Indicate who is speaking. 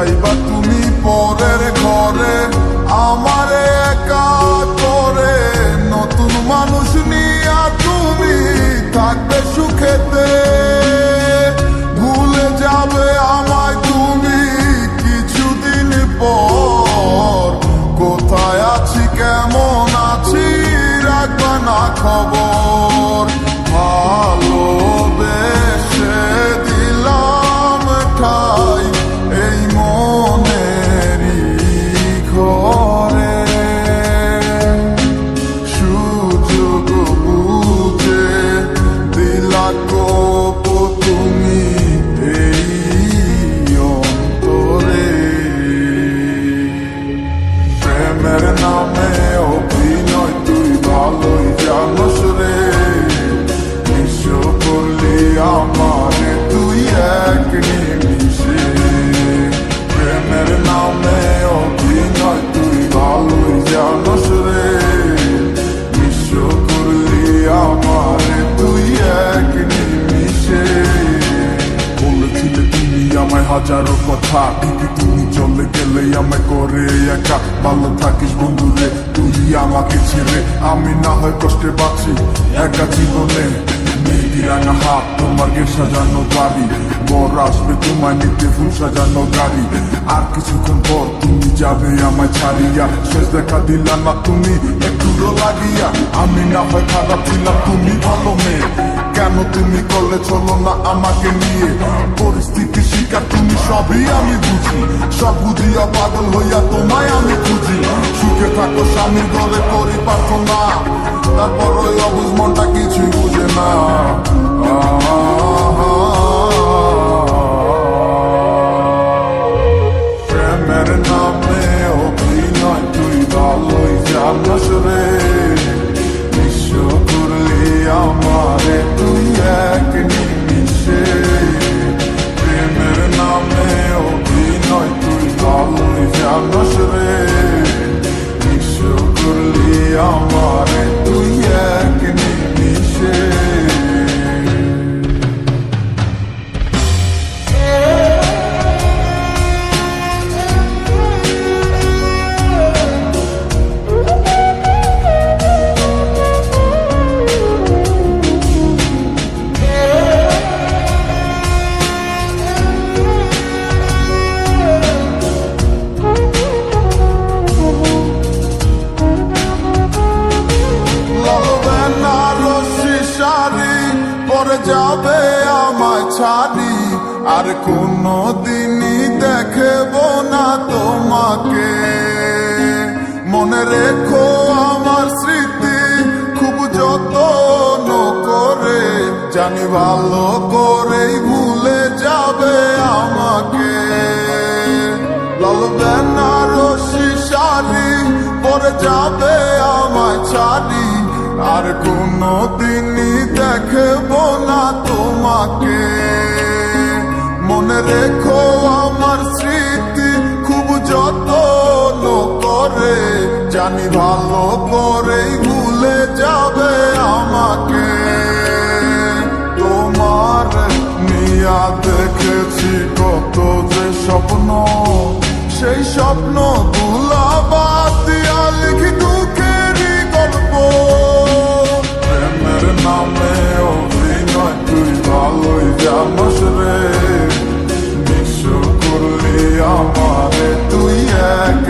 Speaker 1: যাইবা তুমি পরের ঘরে আমারে একা করে, নতুন মানুষ নিয়া তুমি থাকবে সুখেতে, ভুলে যাবে আমায় তুমি কিছুদিন পর, কোথায় আছি কেমন আছি রাখবা না খবর, ভালোবেসে দিলাম ঠাই এই মনেরই ঘরে, সুযোগ বুঝে দিলা গোপ তুমি এই অন্তরে, প্রেমের নামে অভিনয় তুই ভালোই জানোস রে, নিঃস্ব করলি আমারে তুই এক নিমিষে, প্রেমের নামে অভিনয় তুই ভালোই জানোস রে, নিঃস্ব করলি আমারে তুই এক নিমিষে, বলেছিলে তুমি আমায় হাজারো কথা, ঠিকই তুমি চলে গেলে আমায় করে একা, ভালো থাকিস বন্ধুরে তুই আমাকে ছেড়ে, আমি না হয় কষ্টে বাঁচি একা জীবনে, রাঙা হাত তোমার গে সাজানো বাড়ি, বর আসবে তোমায় নিতে ফুল সাজানো গাড়ি, আর কিছুক্ষণ পর তুমি যাবে আমায় ছাড়িয়া, শেষ দেখা দিলা না তুমি একটু লাগিয়া, আমি না হয় খারাপ ছিলাম তুমি ভালো মেয়ে, কেন তুমি করলে চলো না আমাকে নিয়ে, পরিস্থিতি শিকার তুমি সবই আমি বুঝি, সব বুঝিয়া পাগল হইয়া তোমায় আমি খুঁজি, সুখে থাকো স্বামীর ঘরে করি প্রার্থনা, তারপর ওই অবুঝ মনটা কিছুই বুঝে না, প্রেমের নামে অভিনয় তুই ভালোই জানোস রে, নিঃস্ব করলি আমারে তুই এক নিমিষে, প্রেমের নামে অভিনয় তুই ভালোই জানোস রে, নিঃস্ব করলি আমারে তুই এক নিমিষে। পরে যাবে আমায় ছাড়ি, আর কোনো দিনই দেখব না তোমাকে, মনে রেখো আমার স্মৃতি খুব যত্ন করে, জানি ভালো করেই ভুলে যাবে আমাকে, লাল বেনারসি শাড়ি পরে যাবে আমায় ছাড়ি, আর কোনো দিনই দেখব না তোমাকে, মনে রেখো আমার স্মৃতি খুব যত্ন করে, জানি ভালো করেই ভুলে যাবে আমাকে, তোমার নিয়া দেখেছি কত যে স্বপ্ন, সেই স্বপ্ন গুলা বাদ দিয়া লিখি দুঃখেরই গল্প, প্রেমের নামে অভিনয় তুই ভালোই জানোস রে, নিঃস্ব করলি আমারে তুই এক